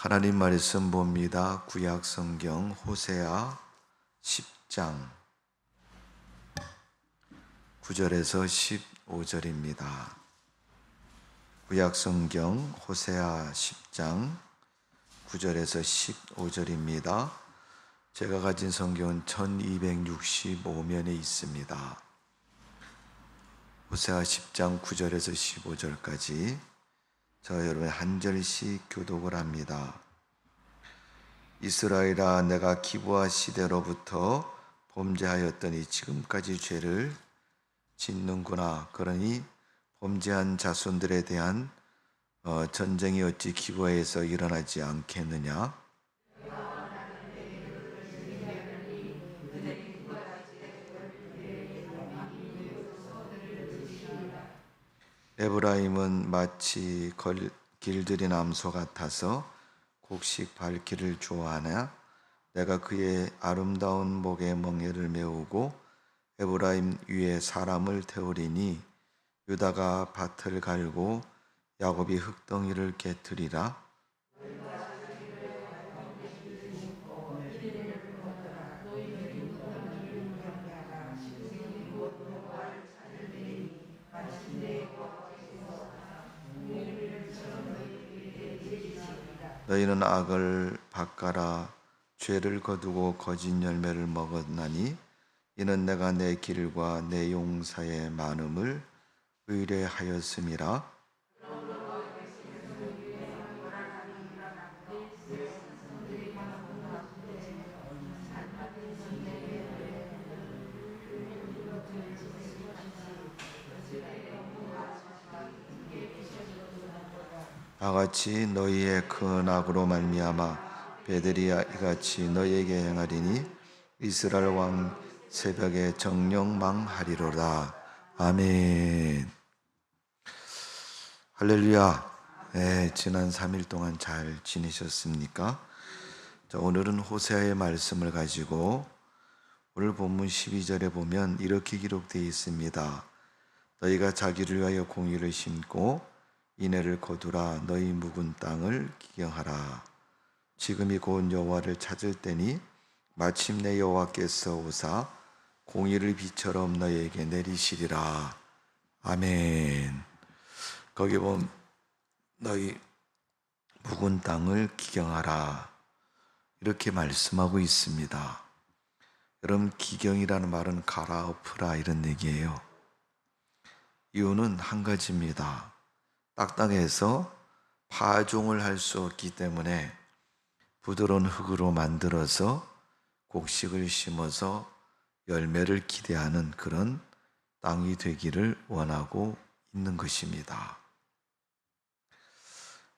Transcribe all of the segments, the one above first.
하나님 말씀 봅니다. 구약 성경 호세아 10장 9절에서 15절입니다. 구약 성경 호세아 10장 9절에서 15절입니다. 제가 가진 성경은 1265면에 있습니다. 호세아 10장 9절에서 15절까지 저 여러분 한 절씩 교독을 합니다. 이스라엘아, 내가 기브아 시대로부터 범죄하였더니 지금까지 죄를 짓는구나. 그러니 범죄한 자손들에 대한 전쟁이 어찌 기브아에서 일어나지 않겠느냐? 에브라임은 마치 길들인 암소 같아서 곡식 밟기를 좋아하나? 내가 그의 아름다운 목에 멍에를 메우고 에브라임 위에 사람을 태우리니 유다가 밭을 갈고 야곱이 흙덩이를 깨트리라. 너희는 악을 바꿔라. 죄를 거두고 거짓 열매를 먹었나니 이는 내가 내 길과 내 용사의 많음을 의뢰하였음이라. 다같이 너희의 큰 악으로 말미암아 베델이야 이같이 너희에게 행하리니 이스라엘 왕 새벽에 정령 망하리로다. 아멘. 할렐루야. 네, 지난 3일 동안 잘 지내셨습니까? 자, 오늘은 호세아의 말씀을 가지고 오늘 본문 12절에 보면 이렇게 기록되어 있습니다. 너희가 자기를 위하여 공의를 심고 인애를 거두라. 너희 묵은 땅을 기경하라. 지금이 곧 여호와를 찾을 때니 마침내 여호와께서 오사 공의를 비처럼 너희에게 내리시리라. 아멘. 거기 보면 너희 묵은 땅을 기경하라 이렇게 말씀하고 있습니다. 여러분, 기경이라는 말은 갈아엎으라 이런 얘기예요. 이유는 한 가지입니다. 딱딱해서 파종을 할 수 없기 때문에 부드러운 흙으로 만들어서 곡식을 심어서 열매를 기대하는 그런 땅이 되기를 원하고 있는 것입니다.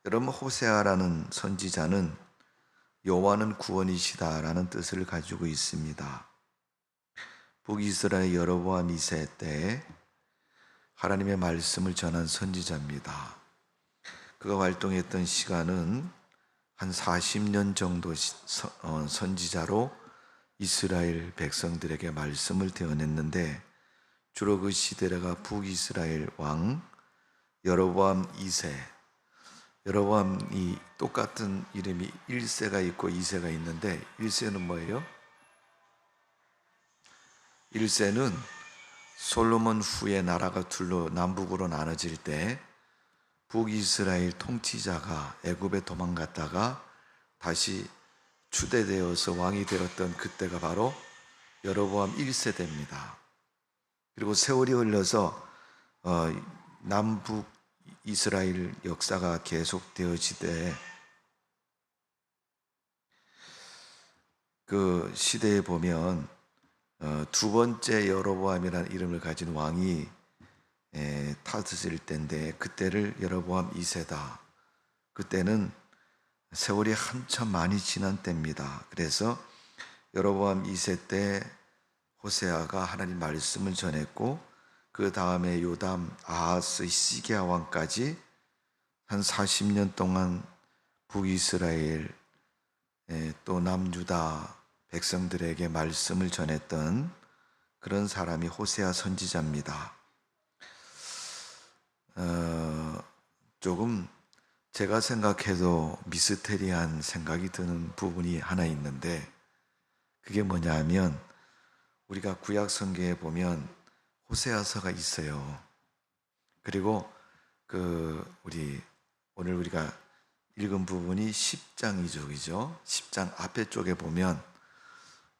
여러분, 호세아라는 선지자는 여호와는 구원이시다라는 뜻을 가지고 있습니다. 북이스라엘 여로보암 2세 때에 하나님의 말씀을 전한 선지자입니다. 그가 활동했던 시간은 한 40년 정도 선지자로 이스라엘 백성들에게 말씀을 대언했는데 주로 그 시대가 북이스라엘 왕 여로보암 2세, 여로보암이 똑같은 이름이 1세가 있고 2세가 있는데 1세는 뭐예요? 1세는 솔로몬 후에 나라가 둘로 남북으로 나눠질 때 북이스라엘 통치자가 애굽에 도망갔다가 다시 추대되어서 왕이 되었던 그때가 바로 여로보암 1세대입니다. 그리고 세월이 흘러서 남북 이스라엘 역사가 계속되어지되 그 시대에 보면 두 번째 여로보암이라는 이름을 가진 왕이 타스일 때인데 그때를 여로보암 2세다. 그때는 세월이 한참 많이 지난 때입니다. 그래서 여로보암 2세 때 호세아가 하나님 말씀을 전했고 그 다음에 요담, 아하스, 시기야 왕까지 한 40년 동안 북이스라엘 또 남유다 백성들에게 말씀을 전했던 그런 사람이 호세아 선지자입니다. 조금 제가 생각해도 미스테리한 생각이 드는 부분이 하나 있는데, 그게 뭐냐 하면 우리가 구약 성경에 보면 호세아서가 있어요. 그리고 오늘 우리가 읽은 부분이 10장 이죠. 10장 앞에 쪽에 보면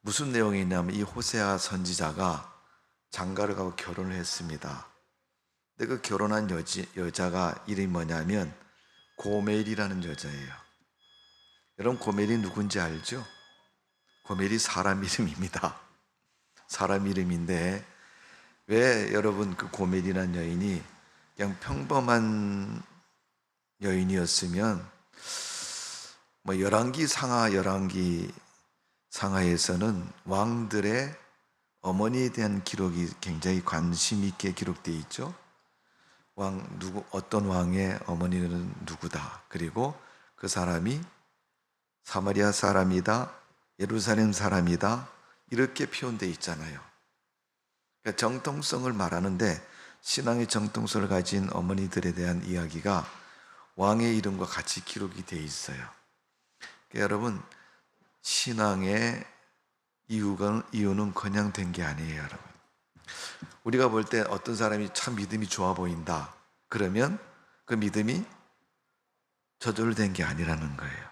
무슨 내용이 있냐면 이 호세아 선지자가 장가를 가고 결혼을 했습니다. 근데 그 결혼한 여자가 이름이 뭐냐면 고멜이라는 여자예요. 여러분, 고멜이 누군지 알죠? 고멜이 사람 이름입니다. 사람 이름인데, 왜 여러분 그 고멜이라는 여인이 그냥 평범한 여인이었으면 열왕기 상하에서는 왕들의 어머니에 대한 기록이 굉장히 관심 있게 기록되어 있죠. 어떤 왕의 어머니는 누구다. 그리고 그 사람이 사마리아 사람이다, 예루살렘 사람이다, 이렇게 표현되어 있잖아요. 그러니까 정통성을 말하는데, 신앙의 정통성을 가진 어머니들에 대한 이야기가 왕의 이름과 같이 기록이 되어 있어요. 그러니까 여러분, 신앙의 이유는 그냥 된 게 아니에요, 여러분. 우리가 볼 때 어떤 사람이 참 믿음이 좋아 보인다, 그러면 그 믿음이 저절된 게 아니라는 거예요.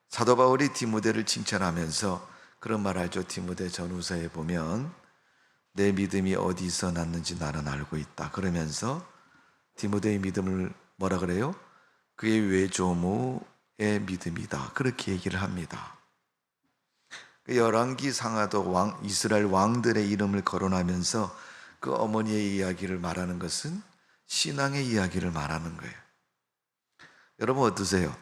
사도 바울이 디모데를 칭찬하면서 그런 말 하죠. 디모데 전후서에 보면 내 믿음이 어디서 났는지 나는 알고 있다, 그러면서 디모데의 믿음을 뭐라 그래요? 그의 외조모의 믿음이다, 그렇게 얘기를 합니다. 열왕기 상하도 이스라엘 왕들의 이름을 거론하면서 그 어머니의 이야기를 말하는 것은 신앙의 이야기를 말하는 거예요. 여러분 어떠세요?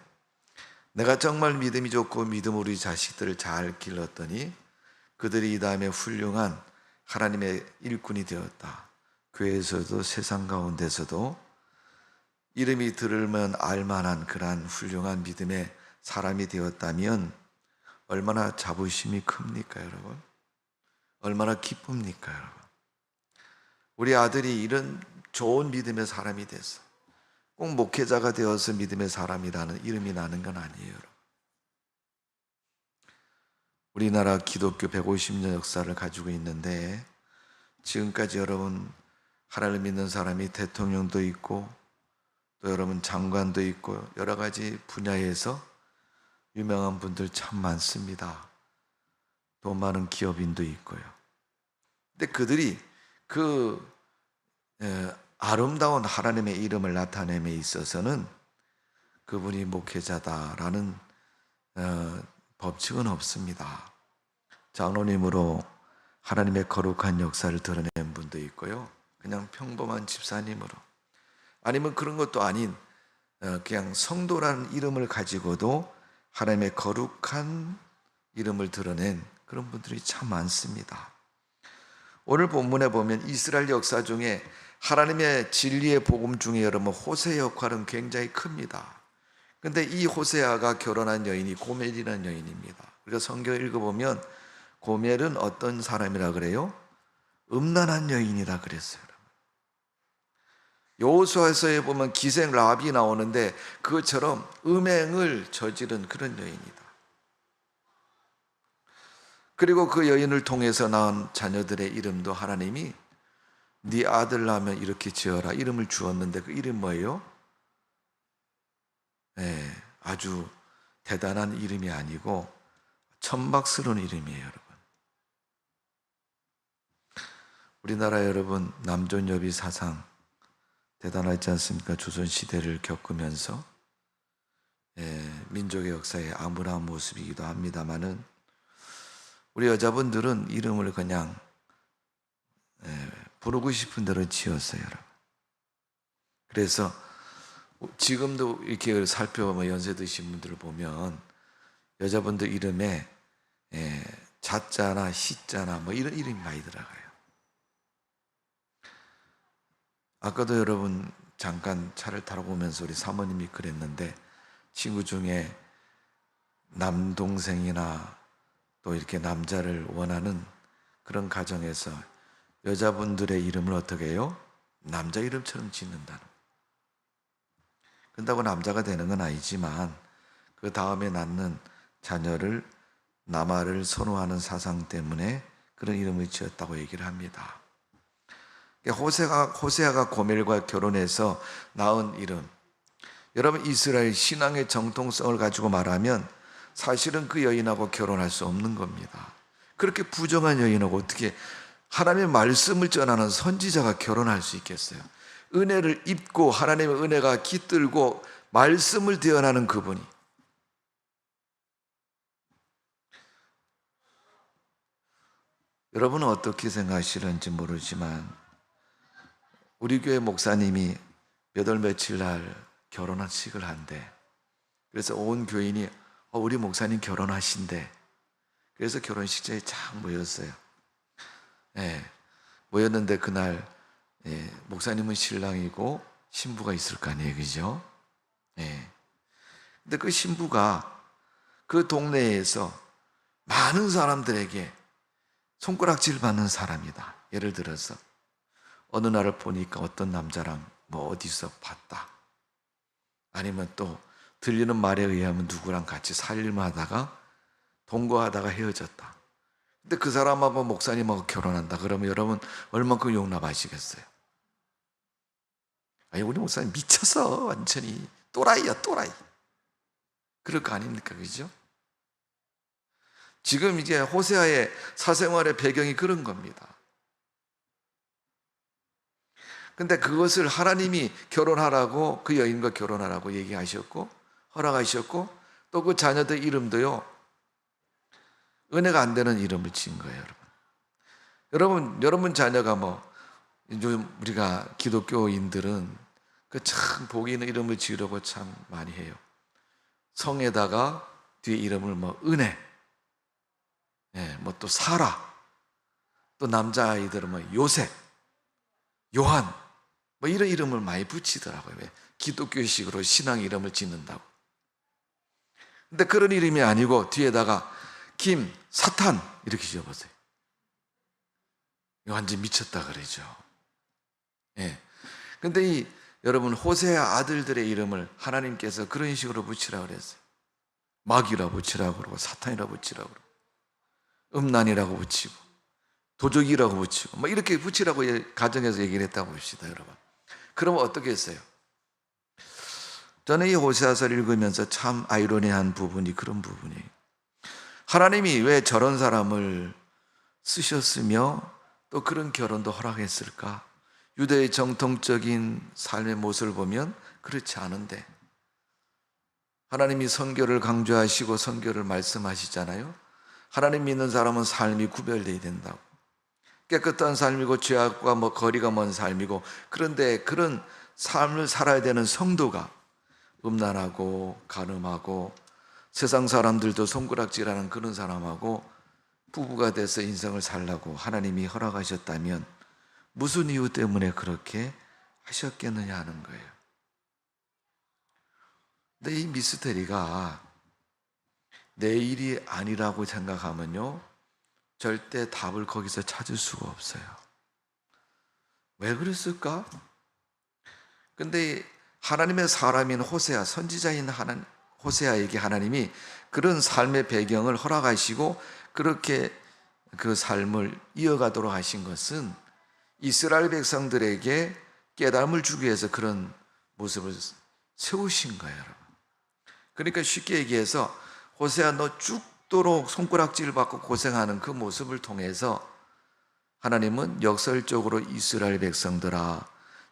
내가 정말 믿음이 좋고 믿음으로 우리 자식들을 잘 길렀더니 그들이 이 다음에 훌륭한 하나님의 일꾼이 되었다. 교회에서도 세상 가운데서도 이름이 들으면 알만한 그러한 훌륭한 믿음의 사람이 되었다면 얼마나 자부심이 큽니까, 여러분? 얼마나 기쁩니까, 여러분? 우리 아들이 이런 좋은 믿음의 사람이 됐어. 꼭 목회자가 되어서 믿음의 사람이라는 이름이 나는 건 아니에요, 여러분. 우리나라 기독교 150년 역사를 가지고 있는데, 지금까지 여러분 하나님을 믿는 사람이 대통령도 있고 또 여러분 장관도 있고 여러 가지 분야에서 유명한 분들 참 많습니다. 돈 많은 기업인도 있고요. 근데 그들이 아름다운 하나님의 이름을 나타냄에 있어서는 그분이 목회자다라는 법칙은 없습니다. 장로님으로 하나님의 거룩한 역사를 드러낸 분도 있고요. 그냥 평범한 집사님으로, 아니면 그런 것도 아닌 그냥 성도라는 이름을 가지고도 하나님의 거룩한 이름을 드러낸 그런 분들이 참 많습니다. 오늘 본문에 보면 이스라엘 역사 중에 하나님의 진리의 복음 중에 여러분 호세 역할은 굉장히 큽니다. 근데 이 호세아가 결혼한 여인이 고멜이라는 여인입니다. 우리가 성경을 읽어보면 고멜은 어떤 사람이라 그래요? 음란한 여인이라 그랬어요. 여호수아서에 보면 기생 라합이 나오는데 그것처럼 음행을 저지른 그런 여인이다. 그리고 그 여인을 통해서 낳은 자녀들의 이름도 하나님이 네 아들 낳으면 이렇게 지어라 이름을 주었는데 그 이름 뭐예요? 아주 대단한 이름이 아니고 천박스러운 이름이에요, 여러분. 우리나라 여러분 남존여비 사상 대단하지 않습니까? 조선시대를 겪으면서 민족의 역사에 암울한 모습이기도 합니다마는 우리 여자분들은 이름을 그냥 부르고 싶은 대로 지었어요, 여러분. 그래서 지금도 이렇게 살펴보면 연세 드신 분들을 보면 여자분들 이름에 자자나 시자나 뭐 이런 이름이 많이 들어가요. 아까도 여러분 잠깐 차를 타러 오면서 우리 사모님이 그랬는데 친구 중에 남동생이나 또 이렇게 남자를 원하는 그런 가정에서 여자분들의 이름을 어떻게 해요? 남자 이름처럼 짓는다는. 그렇다고 남자가 되는 건 아니지만 그 다음에 낳는 자녀를 남아를 선호하는 사상 때문에 그런 이름을 지었다고 얘기를 합니다. 호세아가 고멜과 결혼해서 낳은 이름, 여러분 이스라엘 신앙의 정통성을 가지고 말하면 사실은 그 여인하고 결혼할 수 없는 겁니다. 그렇게 부정한 여인하고 어떻게 하나님의 말씀을 전하는 선지자가 결혼할 수 있겠어요? 은혜를 입고 하나님의 은혜가 깃들고 말씀을 대언하는 그분이, 여러분은 어떻게 생각하시는지 모르지만 우리 교회 목사님이 몇 월 며칠 날 결혼식을 한대. 그래서 온 교인이 우리 목사님 결혼하신대. 그래서 결혼식장에 쫙 모였어요. 모였는데 그날 목사님은 신랑이고 신부가 있을 거 아니에요, 그죠? 근데 그 신부가 그 동네에서 많은 사람들에게 손가락질 받는 사람이다. 예를 들어서 어느 날을 보니까 어떤 남자랑 뭐 어디서 봤다. 아니면 또 들리는 말에 의하면 누구랑 같이 살림을 하다가 동거하다가 헤어졌다. 근데 그 사람하고 목사님하고 결혼한다. 그러면 여러분 얼만큼 용납하시겠어요? 아니, 우리 목사님 미쳤어. 완전히 또라이야, 또라이. 그럴 거 아닙니까? 그죠? 지금 이제 호세아의 사생활의 배경이 그런 겁니다. 근데 그것을 하나님이 결혼하라고, 그 여인과 결혼하라고 얘기하셨고 허락하셨고, 또 그 자녀들 이름도요 은혜가 안 되는 이름을 지은 거예요. 여러분 자녀가 뭐 요즘 우리가 기독교인들은 그 참 복이 있는 이름을 지으려고 참 많이 해요. 성에다가 뒤에 이름을 뭐 은혜, 뭐 또 사라, 또 남자아이들은 뭐 요셉, 요한, 뭐 이런 이름을 많이 붙이더라고요. 왜? 기독교식으로 신앙 이름을 짓는다고. 근데 그런 이름이 아니고 뒤에다가 김, 사탄 이렇게 지어보세요. 완전 미쳤다 그러죠. 근데 여러분 호세아 아들들의 이름을 하나님께서 그런 식으로 붙이라고 그랬어요. 마귀라고 붙이라고 그러고 사탄이라고 붙이라고 그러고 음란이라고 붙이고 도적이라고 붙이고 뭐 이렇게 붙이라고 가정에서 얘기를 했다고 봅시다, 여러분. 그러면 어떻게 했어요? 저는 이 호세아서를 읽으면서 참 아이러니한 부분이 그런 부분이에요. 하나님이 왜 저런 사람을 쓰셨으며 또 그런 결혼도 허락했을까? 유대의 정통적인 삶의 모습을 보면 그렇지 않은데, 하나님이 선교를 강조하시고 선교를 말씀하시잖아요. 하나님 믿는 사람은 삶이 구별되어야 된다고. 깨끗한 삶이고 죄악과 거리가 먼 삶이고, 그런데 그런 삶을 살아야 되는 성도가 음란하고 간음하고 세상 사람들도 손가락질하는 그런 사람하고 부부가 돼서 인생을 살라고 하나님이 허락하셨다면 무슨 이유 때문에 그렇게 하셨겠느냐 하는 거예요. 근데 이 미스테리가 내 일이 아니라고 생각하면요 절대 답을 거기서 찾을 수가 없어요. 왜 그랬을까? 근데 하나님의 사람인 호세아, 선지자인 호세아에게 하나님이 그런 삶의 배경을 허락하시고 그렇게 그 삶을 이어가도록 하신 것은 이스라엘 백성들에게 깨달음을 주기 위해서 그런 모습을 세우신 거예요, 여러분. 그러니까 쉽게 얘기해서 호세아 너 죽도록 손가락질 받고 고생하는 그 모습을 통해서 하나님은 역설적으로 이스라엘 백성들아,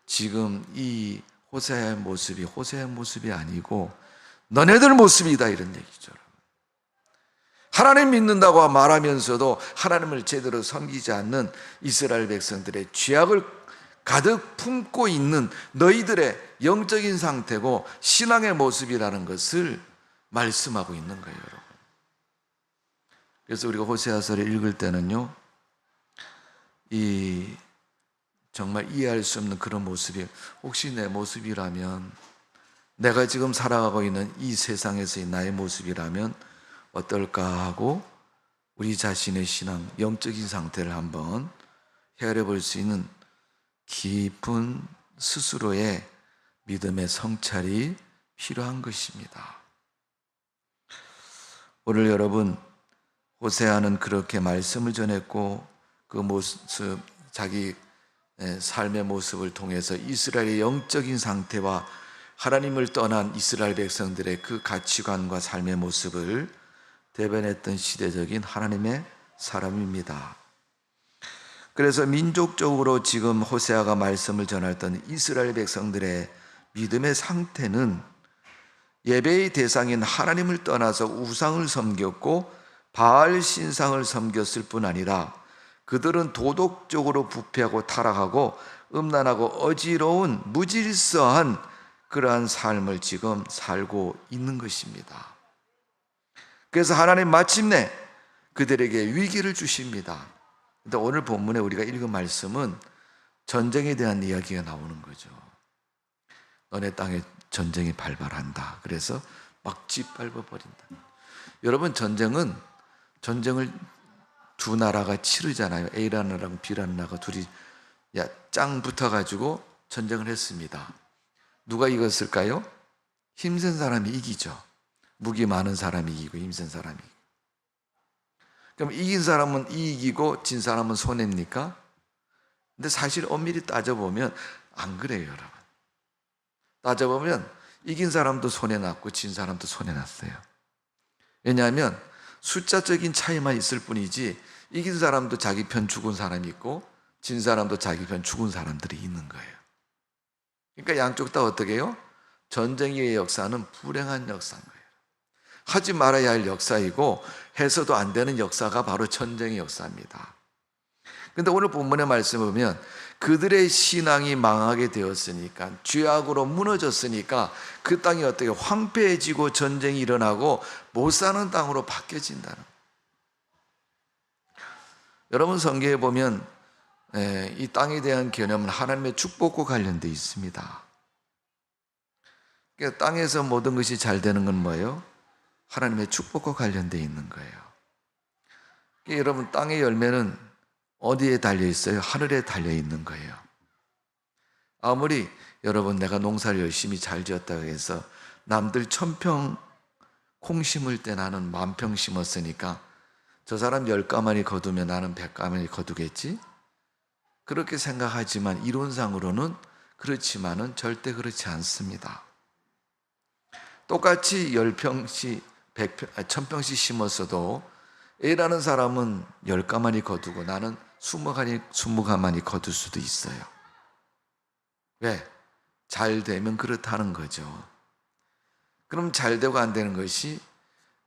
지금 이 호세아의 모습이 아니고 너네들 모습이다, 이런 얘기죠. 하나님 믿는다고 말하면서도 하나님을 제대로 섬기지 않는 이스라엘 백성들의 죄악을 가득 품고 있는 너희들의 영적인 상태고 신앙의 모습이라는 것을 말씀하고 있는 거예요, 여러분. 그래서 우리가 호세아서를 읽을 때는요, 이 정말 이해할 수 없는 그런 모습이 혹시 내 모습이라면, 내가 지금 살아가고 있는 이 세상에서의 나의 모습이라면 어떨까 하고 우리 자신의 신앙, 영적인 상태를 한번 헤아려 볼 수 있는 깊은 스스로의 믿음의 성찰이 필요한 것입니다. 오늘 여러분, 호세아는 그렇게 말씀을 전했고 그 모습, 자기 삶의 모습을 통해서 이스라엘의 영적인 상태와 하나님을 떠난 이스라엘 백성들의 그 가치관과 삶의 모습을 대변했던 시대적인 하나님의 사람입니다. 그래서 민족적으로 지금 호세아가 말씀을 전했던 이스라엘 백성들의 믿음의 상태는 예배의 대상인 하나님을 떠나서 우상을 섬겼고 바알 신상을 섬겼을 뿐 아니라 그들은 도덕적으로 부패하고 타락하고 음란하고 어지러운 무질서한 그러한 삶을 지금 살고 있는 것입니다. 그래서 하나님 마침내 그들에게 위기를 주십니다. 근데 오늘 본문에 우리가 읽은 말씀은 전쟁에 대한 이야기가 나오는 거죠. 너네 땅에 전쟁이 발발한다. 그래서 막 짓밟아 버린다. 여러분, 전쟁을 두 나라가 치르잖아요. A라는 나라랑 B라는 나라가 둘이 짱 붙어가지고 전쟁을 했습니다. 누가 이겼을까요? 힘센 사람이 이기죠. 무기 많은 사람이 이기고 힘센 사람이. 그럼 이긴 사람은 이기고 진 사람은 손해입니까? 근데 사실 엄밀히 따져보면 안 그래요, 여러분. 따져보면 이긴 사람도 손해났고 진 사람도 손해났어요. 왜냐하면 숫자적인 차이만 있을 뿐이지 이긴 사람도 자기 편 죽은 사람이 있고 진 사람도 자기 편 죽은 사람들이 있는 거예요. 그러니까 양쪽 다 어떻게 해요? 전쟁의 역사는 불행한 역사인 거예요. 하지 말아야 할 역사이고 해서도 안 되는 역사가 바로 전쟁의 역사입니다. 그런데 오늘 본문의 말씀을 보면 그들의 신앙이 망하게 되었으니까, 죄악으로 무너졌으니까 그 땅이 어떻게 황폐해지고 전쟁이 일어나고 못 사는 땅으로 바뀌어진다는 거예요. 여러분, 성경에 보면 이 땅에 대한 개념은 하나님의 축복과 관련되어 있습니다. 그러니까 땅에서 모든 것이 잘 되는 건 뭐예요? 하나님의 축복과 관련되어 있는 거예요. 그러니까 여러분, 땅의 열매는 어디에 달려 있어요? 하늘에 달려 있는 거예요. 아무리 여러분 내가 농사를 열심히 잘 지었다고 해서 남들 1000평 콩 심을 때 나는 10,000평 심었으니까 저 사람 10가마니 거두면 나는 100가마니 거두겠지? 그렇게 생각하지만 이론상으로는 그렇지만은 절대 그렇지 않습니다. 똑같이 10평씩 1000평씩 심었어도 A라는 사람은 10가마니 거두고 나는 20가마니 거둘 수도 있어요. 왜? 잘 되면 그렇다는 거죠. 그럼 잘 되고 안 되는 것이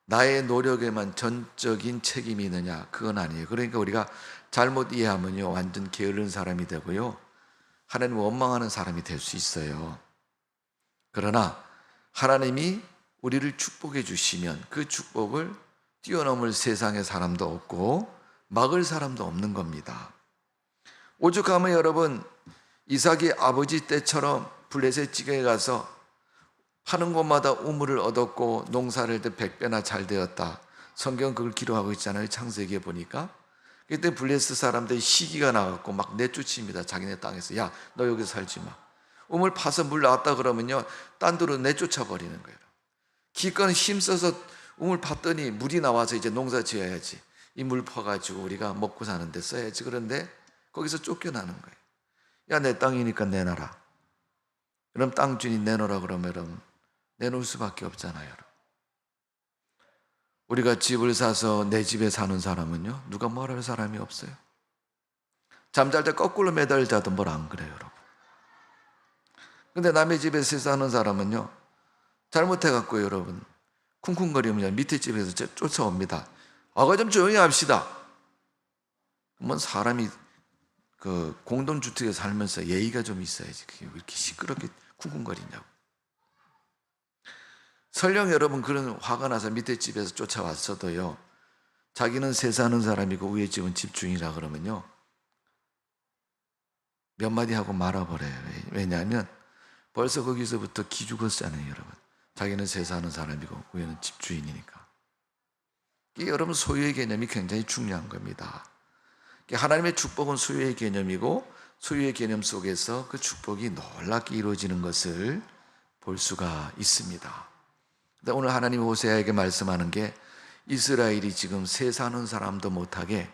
나의 노력에만 전적인 책임이 있느냐? 그건 아니에요. 그러니까 우리가 잘못 이해하면요, 완전 게으른 사람이 되고요, 하나님을 원망하는 사람이 될 수 있어요. 그러나 하나님이 우리를 축복해 주시면 그 축복을 뛰어넘을 세상의 사람도 없고 막을 사람도 없는 겁니다. 오죽하면 여러분, 이삭이 아버지 때처럼 블레셋 지경에 가서 파는 곳마다 우물을 얻었고 농사를 할 때 100배나 잘 되었다. 성경 그걸 기록하고 있잖아요. 창세기에 보니까. 그때 블레셋 사람들이 시기가 나갖고 막 내쫓습니다. 자기네 땅에서. 야, 너 여기서 살지 마. 우물 파서 물 나왔다 그러면요, 딴 데로 내쫓아 버리는 거예요. 기껏 힘써서 우물 팠더니 물이 나와서 이제 농사 지어야지. 이 물 퍼가지고 우리가 먹고 사는데 써야지. 그런데 거기서 쫓겨나는 거예요. 야, 내 땅이니까 내놔라. 그럼 땅 주인이 내놓으라 그러면 내놓을 수밖에 없잖아요. 여러분. 우리가 집을 사서 내 집에 사는 사람은요, 누가 뭐라 할 사람이 없어요. 잠잘 때 거꾸로 매달 자도 뭘 안 그래요, 여러분. 근데 남의 집에서 사는 사람은요, 잘못해갖고 여러분 쿵쿵거리면 밑에 집에서 쫓아옵니다. 아가 좀 조용히 합시다. 그러면 사람이 그 공동주택에 살면서 예의가 좀 있어야지. 그게 왜 이렇게 시끄럽게 쿵쿵거리냐고. 설령 여러분 그런 화가 나서 밑에 집에서 쫓아왔어도요, 자기는 새 사는 사람이고 위에 집은 집주인이라 그러면요, 몇 마디 하고 말아버려요. 왜냐하면 벌써 거기서부터 기죽었잖아요, 여러분. 자기는 새 사는 사람이고 위에는 집주인이니까. 이게 여러분 소유의 개념이 굉장히 중요한 겁니다. 하나님의 축복은 소유의 개념이고 소유의 개념 속에서 그 축복이 놀랍게 이루어지는 것을 볼 수가 있습니다. 근데 오늘 하나님 호세아에게 말씀하는 게 이스라엘이 지금 새 사는 사람도 못하게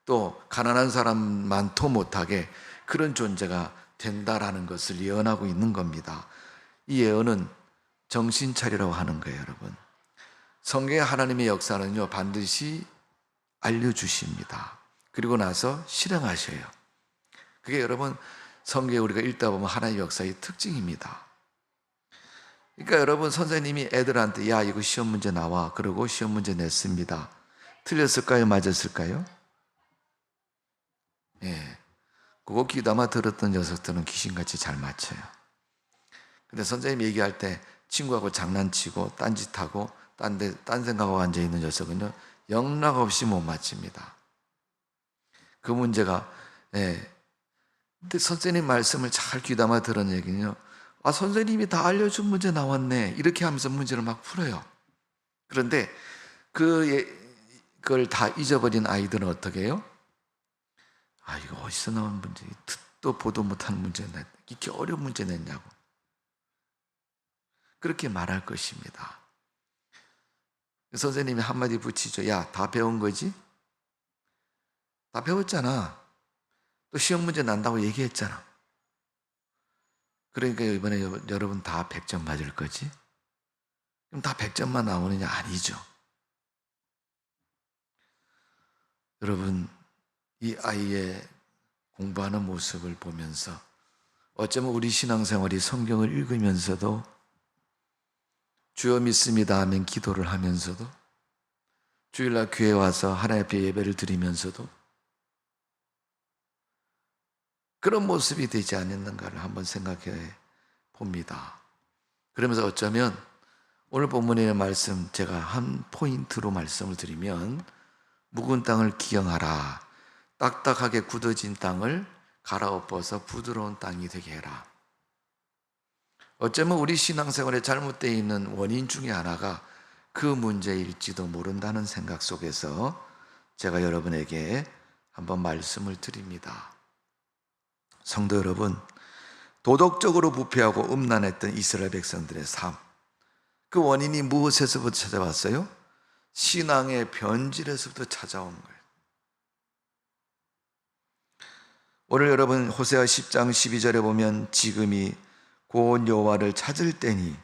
또 가난한 사람만도 못하게 그런 존재가 된다라는 것을 예언하고 있는 겁니다. 이 예언은 정신 차리라고 하는 거예요, 여러분. 성경의 하나님의 역사는요, 반드시 알려주십니다. 그리고 나서 실행하셔요. 그게 여러분 성경에 우리가 읽다 보면 하나님의 역사의 특징입니다. 그러니까 여러분 선생님이 애들한테 야 이거 시험 문제 나와 그러고 시험 문제 냈습니다. 틀렸을까요? 맞았을까요? 예, 그거 귀담아 들었던 녀석들은 귀신같이 잘 맞춰요. 근데 선생님 얘기할 때 친구하고 장난치고 딴짓하고 딴 생각하고 앉아있는 녀석은요 영락없이 못 맞춥니다. 그 문제가 근데 선생님 말씀을 잘 귀담아 들은 얘기는요 아 선생님이 다 알려준 문제 나왔네 이렇게 하면서 문제를 막 풀어요. 그런데 그걸 다 잊어버린 아이들은 어떻게 해요? 아 이거 어디서 나온 문제 듣도 보도 못한 문제 냈네 이렇게 어려운 문제 냈냐고 그렇게 말할 것입니다. 선생님이 한마디 붙이죠. 야 다 배운 거지? 다 배웠잖아. 또 시험 문제 난다고 얘기했잖아. 그러니까 이번에 여러분 다 100점 맞을 거지? 그럼 다 100점만 나오느냐? 아니죠. 여러분 이 아이의 공부하는 모습을 보면서 어쩌면 우리 신앙생활이 성경을 읽으면서도 주여 믿습니다 하면 기도를 하면서도 주일날 교회 와서 하나님 앞에 예배를 드리면서도 그런 모습이 되지 않았는가를 한번 생각해 봅니다. 그러면서 어쩌면 오늘 본문의 말씀 제가 한 포인트로 말씀을 드리면 묵은 땅을 기영하라 딱딱하게 굳어진 땅을 갈아엎어서 부드러운 땅이 되게 해라. 어쩌면 우리 신앙생활에 잘못되어 있는 원인 중에 하나가 그 문제일지도 모른다는 생각 속에서 제가 여러분에게 한번 말씀을 드립니다. 성도 여러분, 도덕적으로 부패하고 음란했던 이스라엘 백성들의 삶, 그 원인이 무엇에서부터 찾아왔어요? 신앙의 변질에서부터 찾아온 거예요. 오늘 여러분 호세아 10장 12절에 보면 지금이 곧 여호와를 찾을 때니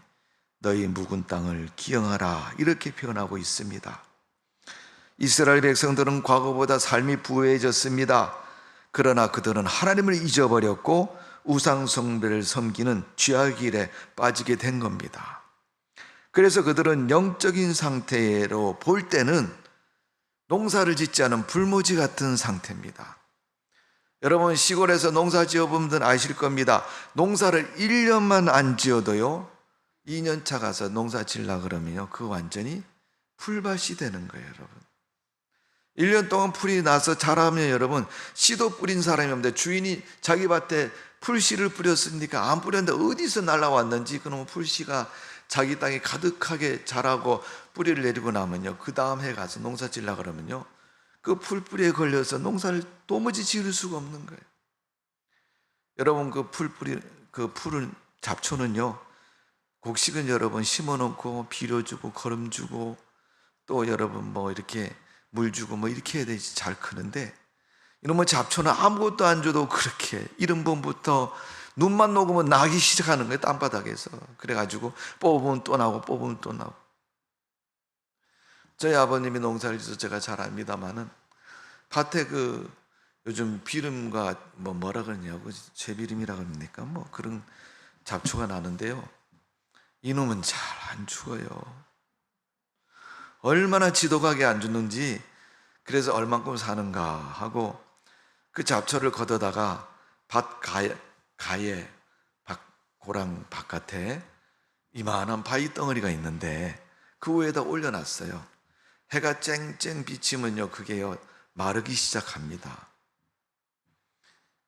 너희 묵은 땅을 기영하라 이렇게 표현하고 있습니다. 이스라엘 백성들은 과거보다 삶이 부유해졌습니다. 그러나 그들은 하나님을 잊어버렸고 우상 숭배를 섬기는 죄악의 일에 빠지게 된 겁니다. 그래서 그들은 영적인 상태로 볼 때는 농사를 짓지 않은 불모지 같은 상태입니다. 여러분 시골에서 농사 지어보면 아실 겁니다. 농사를 1년만 안 지어도요 2년차 가서 농사 지으려고 그러면요 그거 완전히 풀밭이 되는 거예요. 여러분 1년 동안 풀이 나서 자라면 여러분 씨도 뿌린 사람이 없는데 주인이 자기 밭에 풀씨를 뿌렸으니까 안 뿌렸는데 어디서 날아왔는지 그놈의 풀씨가 자기 땅에 가득하게 자라고 뿌리를 내리고 나면요 그 다음 해 가서 농사 지으려고 그러면요 그 풀뿌리에 걸려서 농사를 도무지 지을 수가 없는 거예요. 여러분 그 풀은 잡초는요 곡식은 여러분 심어놓고 비료주고 거름주고 또 여러분 뭐 이렇게 물주고 뭐 이렇게 해야 되지 잘 크는데 이놈의 잡초는 아무것도 안 줘도 그렇게 이른봄부터 눈만 녹으면 나기 시작하는 거예요. 땅바닥에서. 그래가지고 뽑으면 또 나오고 뽑으면 또 나오고. 저희 아버님이 농사를 지어서 제가 잘 압니다만은 밭에 그 요즘 비름과 뭐라 그러냐고 쇠비름이라 그럽니까 뭐 그런 잡초가 나는데요 이놈은 잘 안 죽어요. 얼마나 지독하게 안 죽는지 그래서 얼만큼 사는가 하고 그 잡초를 걷어다가 밭 가에 고랑 바깥에 이만한 바위 덩어리가 있는데 그 위에다 올려놨어요. 해가 쨍쨍 비치면요 그게요 마르기 시작합니다.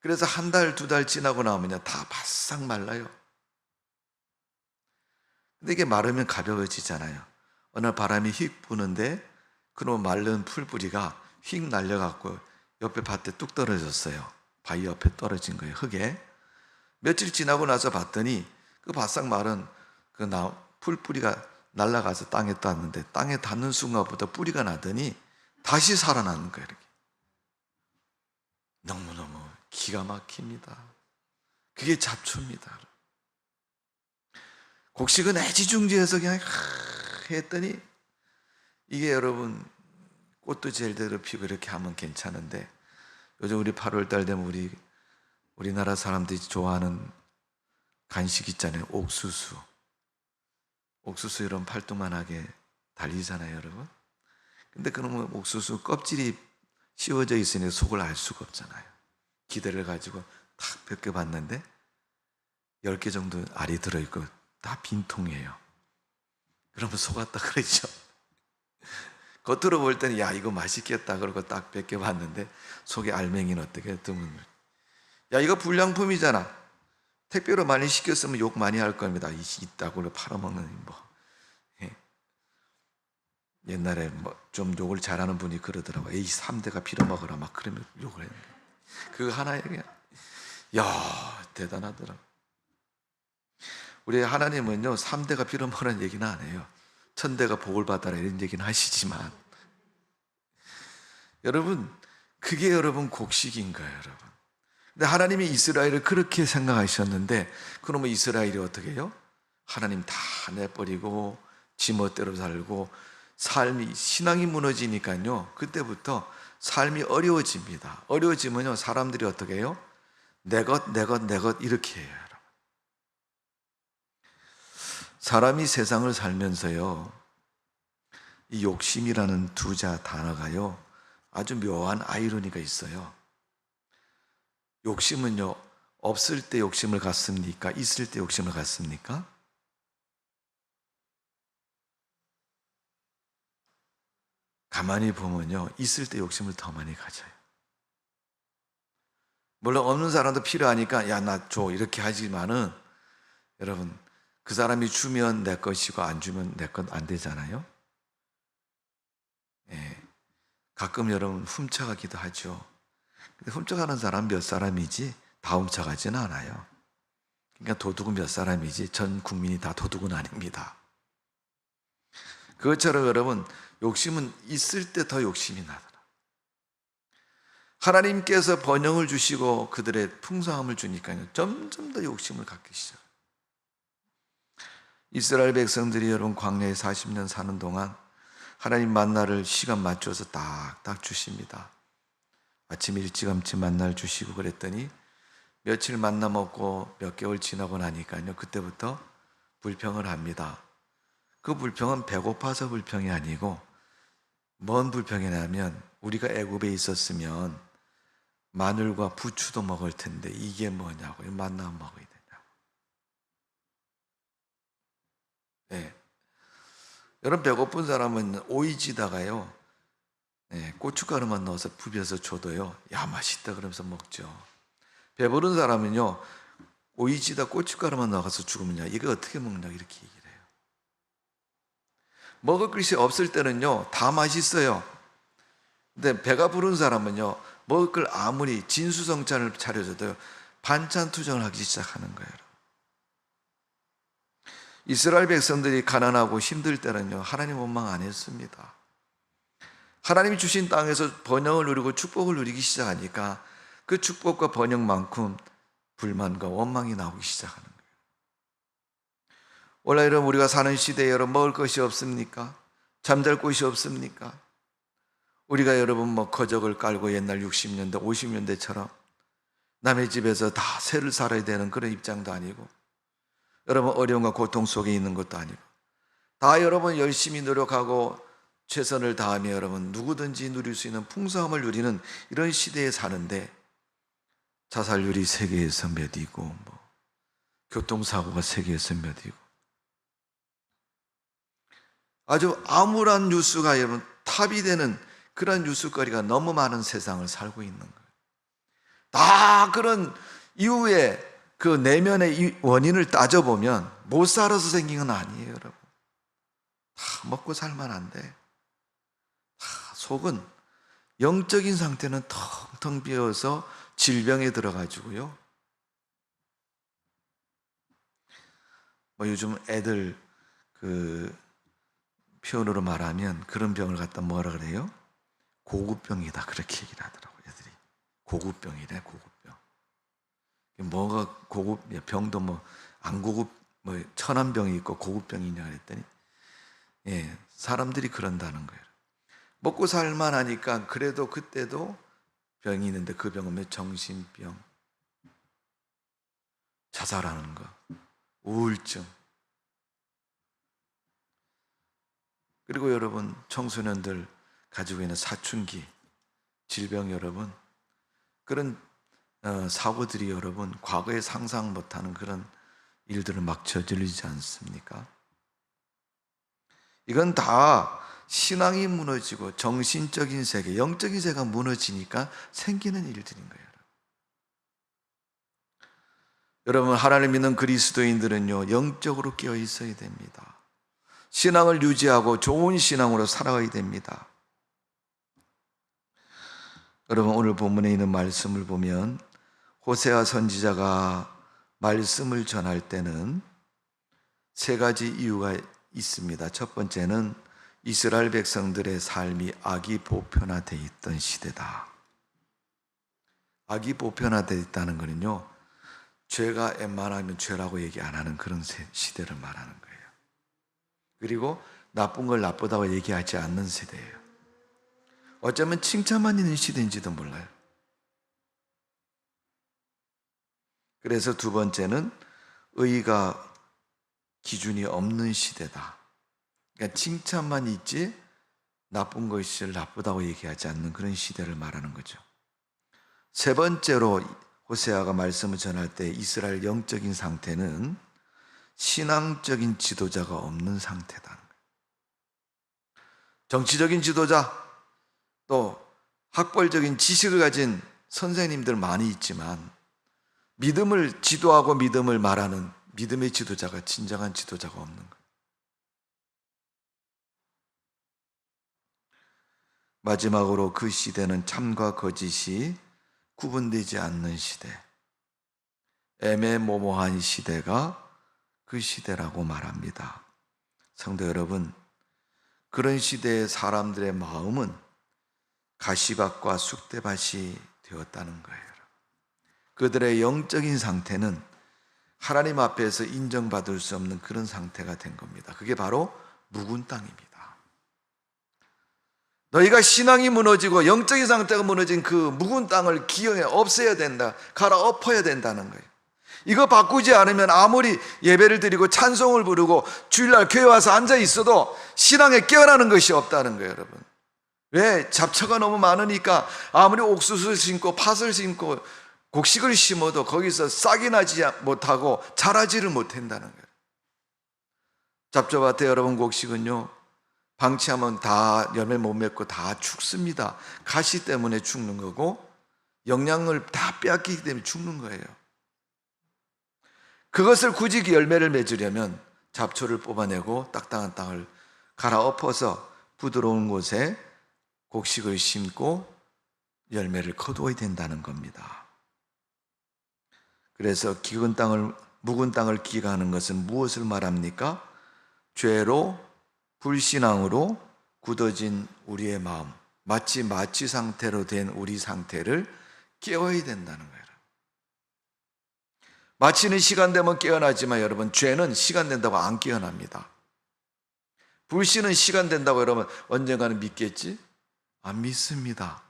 그래서 한 달, 두 달 지나고 나면요 다 바싹 말라요. 근데 이게 마르면 가벼워지잖아요. 어느 날 바람이 휙 부는데 그놈 마른 풀뿌리가 휙 날려갖고 옆에 밭에 뚝 떨어졌어요. 바위 옆에 떨어진 거예요. 흙에. 며칠 지나고 나서 봤더니 그 바싹 마른 풀뿌리가 날아가서 땅에 닿는데 땅에 닿는 순간부터 뿌리가 나더니 다시 살아나는 거예요. 이렇게. 너무너무 기가 막힙니다. 그게 잡초입니다. 곡식은 애지중지해서 그냥 했더니 이게 여러분 꽃도 제대로 피고 이렇게 하면 괜찮은데 요즘 우리 8월 달 되면 우리나라 사람들이 좋아하는 간식 있잖아요. 옥수수. 옥수수 이런 팔뚝만하게 달리잖아요, 여러분. 근데 그러면 옥수수 껍질이 씌워져 있으니 속을 알 수가 없잖아요. 기대를 가지고 탁 벗겨봤는데 10개 정도 알이 들어있고 다 빈통이에요. 그러면 속았다 그러죠. 겉으로 볼 때는 야 이거 맛있겠다 그러고 딱 벗겨봤는데 속에 알맹이는 어떻게 뜨면 야 이거 불량품이잖아. 택배로 많이 시켰으면 욕 많이 할 겁니다. 이따구로 팔아먹는 뭐. 옛날에 뭐 좀 욕을 잘하는 분이 그러더라고. 에이 3대가 빌어먹으라 막 그러면 욕을 했는데 그거 하나에 그냥 야 대단하더라고. 우리 하나님은요 3대가 빌어먹으라는 얘기는 안 해요. 1000대가 복을 받아라 이런 얘기는 하시지만 여러분 그게 여러분 곡식인 거예요, 여러분. 근데 하나님이 이스라엘을 그렇게 생각하셨는데 그러면 이스라엘이 어떻게 해요? 하나님 다 내버리고 지멋대로 살고 삶이 신앙이 무너지니까요 그때부터 삶이 어려워집니다. 어려워지면요 사람들이 어떻게 해요? 내 것 이렇게 해요, 여러분. 사람이 세상을 살면서요 이 욕심이라는 두 단어가요 아주 묘한 아이러니가 있어요. 욕심은요 없을 때 욕심을 갖습니까? 있을 때 욕심을 갖습니까? 가만히 보면요 있을 때 욕심을 더 많이 가져요. 물론 없는 사람도 필요하니까 야 나 줘 이렇게 하지만은 여러분 그 사람이 주면 내 것이고 안 주면 내 것 안 되잖아요. 예. 가끔 여러분 훔쳐가기도 하죠. 근데 훔쳐가는 사람 몇 사람이지 다 훔쳐가지는 않아요. 그러니까 도둑은 몇 사람이지 전 국민이 다 도둑은 아닙니다. 그것처럼 여러분 욕심은 있을 때 더 욕심이 나더라. 하나님께서 번영을 주시고 그들의 풍성함을 주니까요 점점 더 욕심을 갖기 시작. 이스라엘 백성들이 여러분 광야에 40년 사는 동안 하나님 만나를 시간 맞춰서 딱딱 주십니다. 아침 일찌감치 만나를 주시고 그랬더니 며칠 만나 먹고 몇 개월 지나고 나니까요 그때부터 불평을 합니다. 그 불평은 배고파서 불평이 아니고 뭔 불평이냐면 우리가 애굽에 있었으면 마늘과 부추도 먹을 텐데 이게 뭐냐고 만나 먹어야 되냐고. 네. 여러분 배고픈 사람은 오이지다가요 고춧가루만 넣어서 부벼서 줘도요 야 맛있다 그러면서 먹죠. 배부른 사람은요 오이지다 고춧가루만 넣어서 죽으면요 이거 어떻게 먹냐 이렇게 얘기를 해요. 먹을 것이 없을 때는요 다 맛있어요. 근데 배가 부른 사람은요 먹을 걸 아무리 진수성찬을 차려줘도요 반찬 투정을 하기 시작하는 거예요. 이스라엘 백성들이 가난하고 힘들 때는요 하나님 원망 안 했습니다. 하나님이 주신 땅에서 번영을 누리고 축복을 누리기 시작하니까 그 축복과 번영만큼 불만과 원망이 나오기 시작하는 거예요. 원래 여러분 우리가 사는 시대에 여러분 먹을 것이 없습니까? 잠잘 곳이 없습니까? 우리가 여러분 뭐 거적을 깔고 옛날 60년대 50년대처럼 남의 집에서 다 새를 살아야 되는 그런 입장도 아니고 여러분 어려움과 고통 속에 있는 것도 아니고 다 여러분 열심히 노력하고 최선을 다하며 여러분 누구든지 누릴 수 있는 풍성함을 누리는 이런 시대에 사는데 자살률이 세계에서 몇이고 뭐 교통사고가 세계에서 몇이고 아주 암울한 뉴스가 여러분 탑이 되는 그런 뉴스거리가 너무 많은 세상을 살고 있는 거예요. 다 그런 이후에 그 내면의 원인을 따져보면 못 살아서 생긴 건 아니에요, 여러분. 다 먹고 살만한데 다 속은 영적인 상태는 텅텅 비어서 질병에 들어가지고요 뭐 요즘 애들 그 표현으로 말하면 그런 병을 갖다 뭐라 그래요? 고급병이다, 그렇게 얘기를 하더라고요. 애들이 고급병이래, 고급병. 뭐가 고급 병도 뭐 안 고급, 뭐 천안병이 있고 고급병이냐 그랬더니, 예, 사람들이 그런다는 거예요. 먹고 살만하니까 그래도 그때도 병이 있는데 그 병은 정신병, 자살하는 거, 우울증. 그리고 여러분, 청소년들 가지고 있는 사춘기 질병, 여러분, 그런 사고들이 여러분 과거에 상상 못하는 그런 일들을 막 저지르지 않습니까? 이건 다 신앙이 무너지고 정신적인 세계, 영적인 세계가 무너지니까 생기는 일들인 거예요. 여러분, 하나님 믿는 그리스도인들은요, 영적으로 깨어 있어야 됩니다. 신앙을 유지하고 좋은 신앙으로 살아가야 됩니다. 여러분, 오늘 본문에 있는 말씀을 보면 호세아 선지자가 말씀을 전할 때는 세 가지 이유가 있습니다. 첫 번째는 이스라엘 백성들의 삶이 악이 보편화되어 있던 시대다. 악이 보편화되어 있다는 것은요, 죄가 웬만하면 죄라고 얘기 안 하는 그런 시대를 말하는 거예요. 그리고 나쁜 걸 나쁘다고 얘기하지 않는 세대예요. 어쩌면 칭찬만 있는 시대인지도 몰라요. 그래서 두 번째는 의의가 기준이 없는 시대다. 그러니까 칭찬만 있지 나쁜 것을 나쁘다고 얘기하지 않는 그런 시대를 말하는 거죠. 세 번째로 호세아가 말씀을 전할 때 이스라엘 영적인 상태는 신앙적인 지도자가 없는 상태다. 정치적인 지도자, 또 학벌적인 지식을 가진 선생님들 많이 있지만 믿음을 지도하고 믿음을 말하는 믿음의 지도자가, 진정한 지도자가 없는 거예요. 마지막으로 그 시대는 참과 거짓이 구분되지 않는 시대, 애매모호한 시대가 그 시대라고 말합니다. 성도 여러분, 그런 시대의 사람들의 마음은 가시밭과 쑥대밭이 되었다는 거예요. 그들의 영적인 상태는 하나님 앞에서 인정받을 수 없는 그런 상태가 된 겁니다. 그게 바로 묵은 땅입니다. 너희가 신앙이 무너지고 영적인 상태가 무너진 그 묵은 땅을 기어에 없애야 된다, 갈아엎어야 된다는 거예요. 이거 바꾸지 않으면 아무리 예배를 드리고 찬송을 부르고 주일날 교회 와서 앉아 있어도 신앙에 깨어나는 것이 없다는 거예요, 여러분. 왜? 잡초가 너무 많으니까 아무리 옥수수를 심고 팥을 심고 곡식을 심어도 거기서 싹이 나지 못하고 자라지를 못한다는 거예요. 잡초밭에 여러분 곡식은요, 방치하면 다 열매 못 맺고 다 죽습니다. 가시 때문에 죽는 거고 영양을 다 빼앗기기 때문에 죽는 거예요. 그것을 굳이 열매를 맺으려면 잡초를 뽑아내고 딱딱한 땅을 갈아엎어서 부드러운 곳에 곡식을 심고 열매를 거두어야 된다는 겁니다. 그래서 묵은 땅을 기가하는 것은 무엇을 말합니까? 죄로, 불신앙으로 굳어진 우리의 마음, 마치 마취 상태로 된 우리 상태를 깨워야 된다는 거예요. 마취는 시간 되면 깨어나지만 여러분, 죄는 시간 된다고 안 깨어납니다. 불신은 시간 된다고 여러분 언젠가는 믿겠지? 안 믿습니다.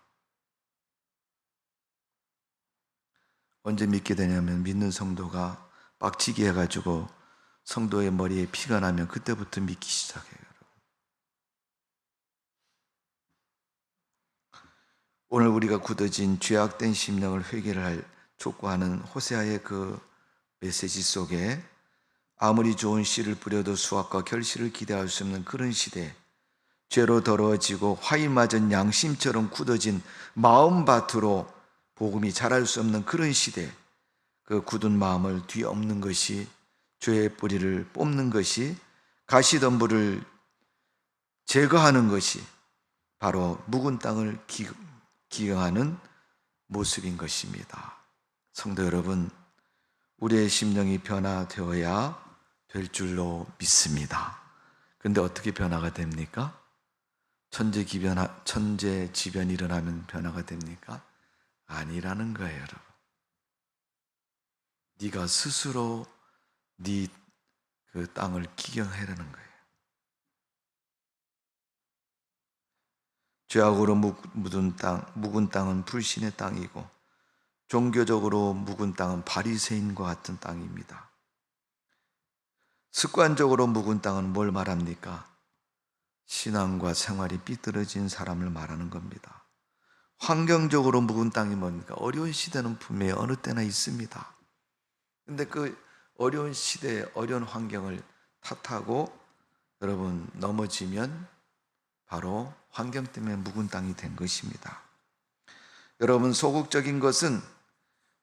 언제 믿게 되냐면 믿는 성도가 빡치게 해가지고 성도의 머리에 피가 나면 그때부터 믿기 시작해요. 오늘 우리가 굳어진 죄악된 심령을 회개를 할 촉구하는 호세아의 그 메시지 속에 아무리 좋은 씨를 뿌려도 수확과 결실을 기대할 수 없는 그런 시대, 죄로 더러워지고 화이 맞은 양심처럼 굳어진 마음밭으로 복음이 자랄 수 없는 그런 시대, 그 굳은 마음을 뒤엎는 것이, 죄의 뿌리를 뽑는 것이, 가시덤불을 제거하는 것이 바로 묵은 땅을 기경하는 모습인 것입니다. 성도 여러분, 우리의 심령이 변화되어야 될 줄로 믿습니다. 근데 어떻게 변화가 됩니까? 천재지변이 일어나면 변화가 됩니까? 아니라는 거예요, 여러분. 네가 스스로 네 그 땅을 기경하려는 거예요. 죄악으로 묵은 땅은 불신의 땅이고 종교적으로 묵은 땅은 바리새인과 같은 땅입니다. 습관적으로 묵은 땅은 뭘 말합니까? 신앙과 생활이 삐뚤어진 사람을 말하는 겁니다. 환경적으로 묵은 땅이 뭡니까? 어려운 시대는 분명히 어느 때나 있습니다. 근데 그 어려운 시대에 어려운 환경을 탓하고 여러분 넘어지면 바로 환경 때문에 묵은 땅이 된 것입니다. 여러분, 소극적인 것은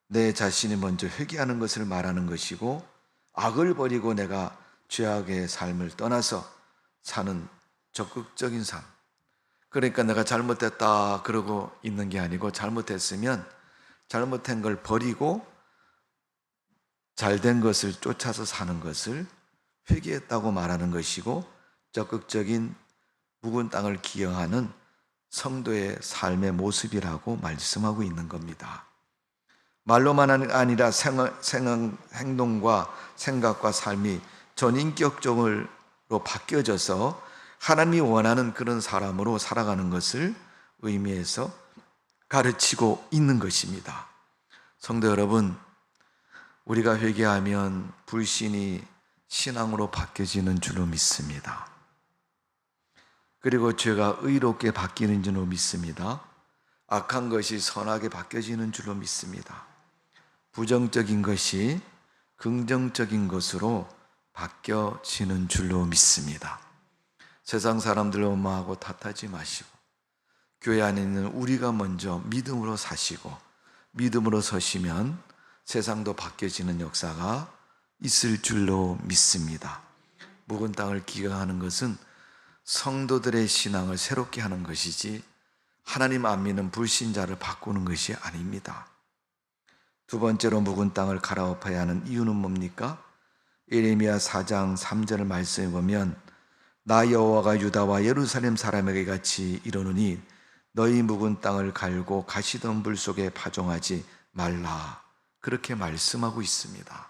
내 자신이 먼저 회개하는 것을 말하는 것이고, 악을 버리고 내가 죄악의 삶을 떠나서 사는 적극적인 삶. 그러니까 내가 잘못했다 그러고 있는 게 아니고, 잘못했으면 잘못한 걸 버리고 잘된 것을 쫓아서 사는 것을 회개했다고 말하는 것이고, 적극적인 묵은 땅을 기여하는 성도의 삶의 모습이라고 말씀하고 있는 겁니다. 말로만 아니라 행동과 생각과 삶이 전인격적으로 바뀌어져서 하나님이 원하는 그런 사람으로 살아가는 것을 의미해서 가르치고 있는 것입니다. 성도 여러분, 우리가 회개하면 불신이 신앙으로 바뀌어지는 줄로 믿습니다. 그리고 죄가 의롭게 바뀌는 줄로 믿습니다. 악한 것이 선하게 바뀌어지는 줄로 믿습니다. 부정적인 것이 긍정적인 것으로 바뀌어지는 줄로 믿습니다. 세상 사람들 엄마하고 탓하지 마시고, 교회 안에 있는 우리가 먼저 믿음으로 사시고 믿음으로 서시면 세상도 바뀌어지는 역사가 있을 줄로 믿습니다. 묵은 땅을 기경하는 것은 성도들의 신앙을 새롭게 하는 것이지 하나님 안 믿는 불신자를 바꾸는 것이 아닙니다. 두 번째로 묵은 땅을 갈아엎어야 하는 이유는 뭡니까? 예레미야 4장 3절 말씀에 보면 나 여호와가 유다와 예루살렘 사람에게 같이 이르노니 너희 묵은 땅을 갈고 가시던 불 속에 파종하지 말라, 그렇게 말씀하고 있습니다.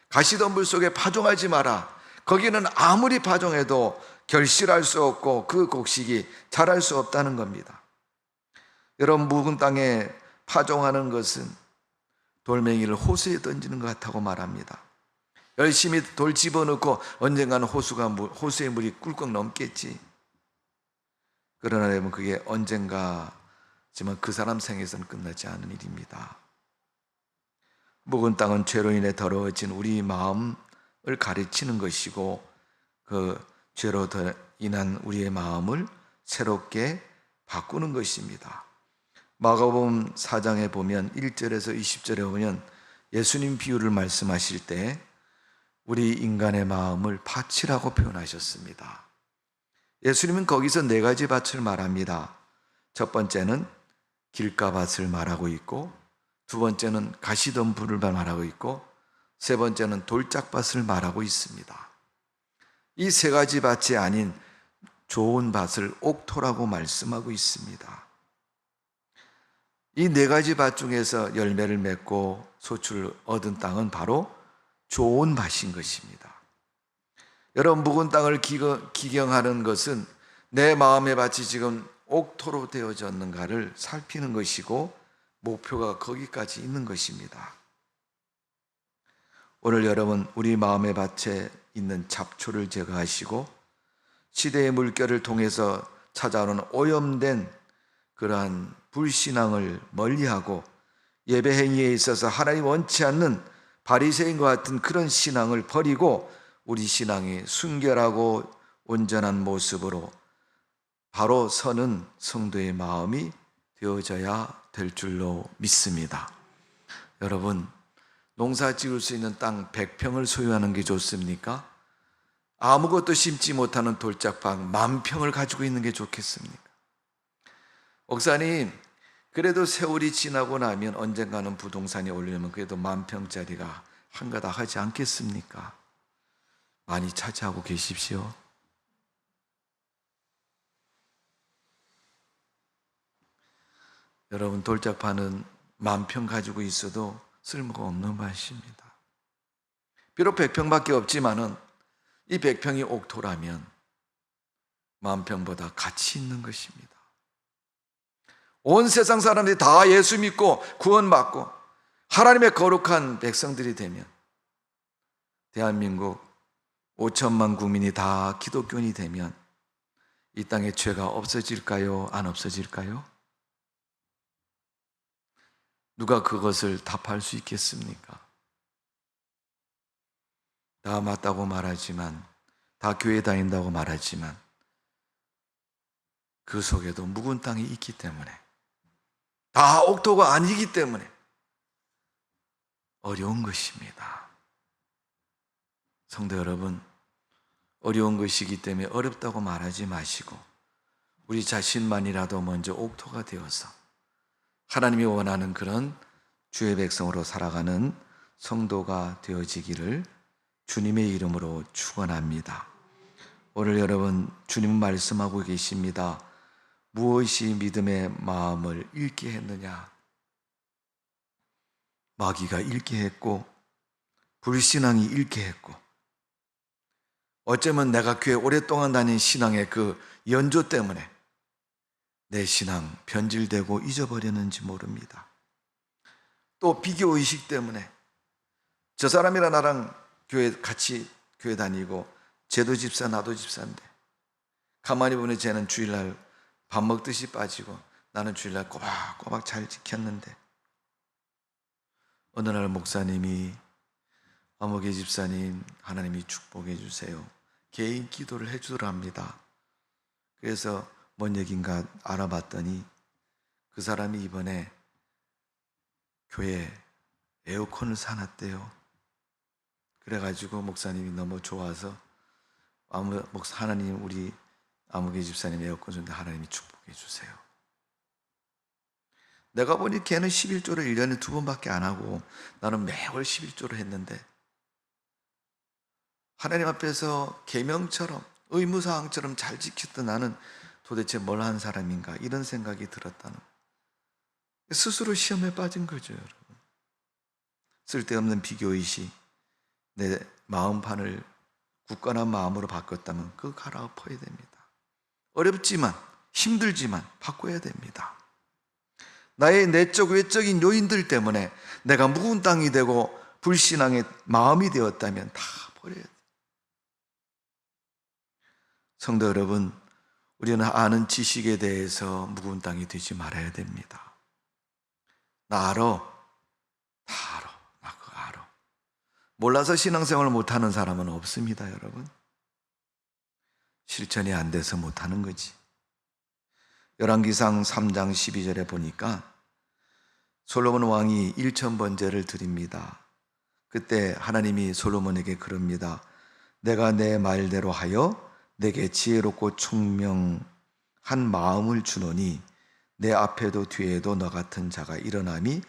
가시던 불 속에 파종하지 마라. 거기는 아무리 파종해도 결실할 수 없고 그 곡식이 자랄 수 없다는 겁니다. 여러분, 묵은 땅에 파종하는 것은 돌멩이를 호수에 던지는 것 같다고 말합니다. 열심히 돌 집어넣고 언젠가는 호수의 물이 꿀꺽 넘겠지. 그러나 여러분, 그게 언젠가지만 그 사람 생에서는 끝나지 않은 일입니다. 묵은 땅은 죄로 인해 더러워진 우리 마음을 가르치는 것이고, 그 죄로 인한 우리의 마음을 새롭게 바꾸는 것입니다. 마가복음 4장에 보면 1절에서 20절에 보면 예수님 비유를 말씀하실 때 우리 인간의 마음을 밭이라고 표현하셨습니다. 예수님은 거기서 4가지 밭을 말합니다. 첫 번째는 길가밭을 말하고 있고, 두 번째는 가시던 불을 말하고 있고, 세 번째는 돌짝밭을 말하고 있습니다. 이 3가지 밭이 아닌 좋은 밭을 옥토라고 말씀하고 있습니다. 이 4가지 밭 중에서 열매를 맺고 소출을 얻은 땅은 바로 좋은 밭인 것입니다. 여러분, 묵은 땅을 기경하는 것은 내 마음의 밭이 지금 옥토로 되어졌는가를 살피는 것이고, 목표가 거기까지 있는 것입니다. 오늘 여러분, 우리 마음의 밭에 있는 잡초를 제거하시고 시대의 물결을 통해서 찾아오는 오염된 그러한 불신앙을 멀리하고 예배 행위에 있어서 하나님 원치 않는 바리새인과 같은 그런 신앙을 버리고 우리 신앙이 순결하고 온전한 모습으로 바로 서는 성도의 마음이 되어져야 될 줄로 믿습니다. 여러분, 농사 지을 수 있는 땅 100평을 소유하는 게 좋습니까? 아무것도 심지 못하는 돌짝밭 10,000평을 가지고 있는 게 좋겠습니까? 목사님, 그래도 세월이 지나고 나면 언젠가는 부동산이 오르려면 그래도 10,000평짜리가 한가닥 하지 않겠습니까? 많이 차지하고 계십시오. 여러분, 돌짝파는 10,000평 가지고 있어도 쓸모가 없는 밭입니다. 비록 100평밖에 없지만은 이 100평이 옥토라면 10,000평보다 가치 있는 것입니다. 온 세상 사람들이 다 예수 믿고 구원받고 하나님의 거룩한 백성들이 되면 대한민국 5천만 국민이 다 기독교인이 되면 이 땅의 죄가 없어질까요? 안 없어질까요? 누가 그것을 답할 수 있겠습니까? 다 맞다고 말하지만, 다 교회 다닌다고 말하지만 그 속에도 묵은 땅이 있기 때문에, 다 옥토가 아니기 때문에 어려운 것입니다. 성도 여러분, 어려운 것이기 때문에 어렵다고 말하지 마시고 우리 자신만이라도 먼저 옥토가 되어서 하나님이 원하는 그런 주의 백성으로 살아가는 성도가 되어지기를 주님의 이름으로 축원합니다. 오늘 여러분, 주님은 말씀하고 계십니다. 무엇이 믿음의 마음을 잃게 했느냐? 마귀가 잃게 했고 불신앙이 잃게 했고, 어쩌면 내가 교회 오랫동안 다닌 신앙의 그 연조 때문에 내 신앙 변질되고 잊어버렸는지 모릅니다. 또 비교의식 때문에 저 사람이랑 나랑 같이 교회 다니고 쟤도 집사 나도 집사인데 가만히 보니 쟤는 주일날 밥 먹듯이 빠지고 나는 주일날 꼬박꼬박 잘 지켰는데, 어느 날 목사님이 아무개 집사님 하나님이 축복해 주세요, 개인 기도를 해주더랍니다. 그래서 뭔 얘기인가 알아봤더니 그 사람이 이번에 교회에 에어컨을 사놨대요. 그래가지고 목사님이 너무 좋아서 하나님 우리 아무개 집사님 에어컨 준데 하나님이 축복해 주세요. 내가 보니 걔는 11조를 1년에 2번밖에 안 하고 나는 매월 11조를 했는데 하나님 앞에서 계명처럼 의무사항처럼 잘 지켰던 나는 도대체 뭘 한 사람인가, 이런 생각이 들었다는, 스스로 시험에 빠진 거죠. 여러분, 쓸데없는 비교의식, 내 마음판을 굳건한 마음으로 바꿨다면 그거 갈아엎어야 됩니다. 어렵지만 힘들지만 바꿔야 됩니다. 나의 내적 외적인 요인들 때문에 내가 묵은 땅이 되고 불신앙의 마음이 되었다면 다 버려야 돼요. 성도 여러분, 우리는 아는 지식에 대해서 묵은 땅이 되지 말아야 됩니다. 나 알아, 다 알아, 나 그거 알아. 몰라서 신앙생활을 못하는 사람은 없습니다. 여러분, 실천이 안 돼서 못하는 거지. 열왕기상 3장 12절에 보니까 솔로몬 왕이 1000번제를 드립니다. 그때 하나님이 솔로몬에게 그럽니다. 내가 내 말대로 하여 내게 지혜롭고 총명한 마음을 주노니 내 앞에도 뒤에도 너 같은 자가 일어남이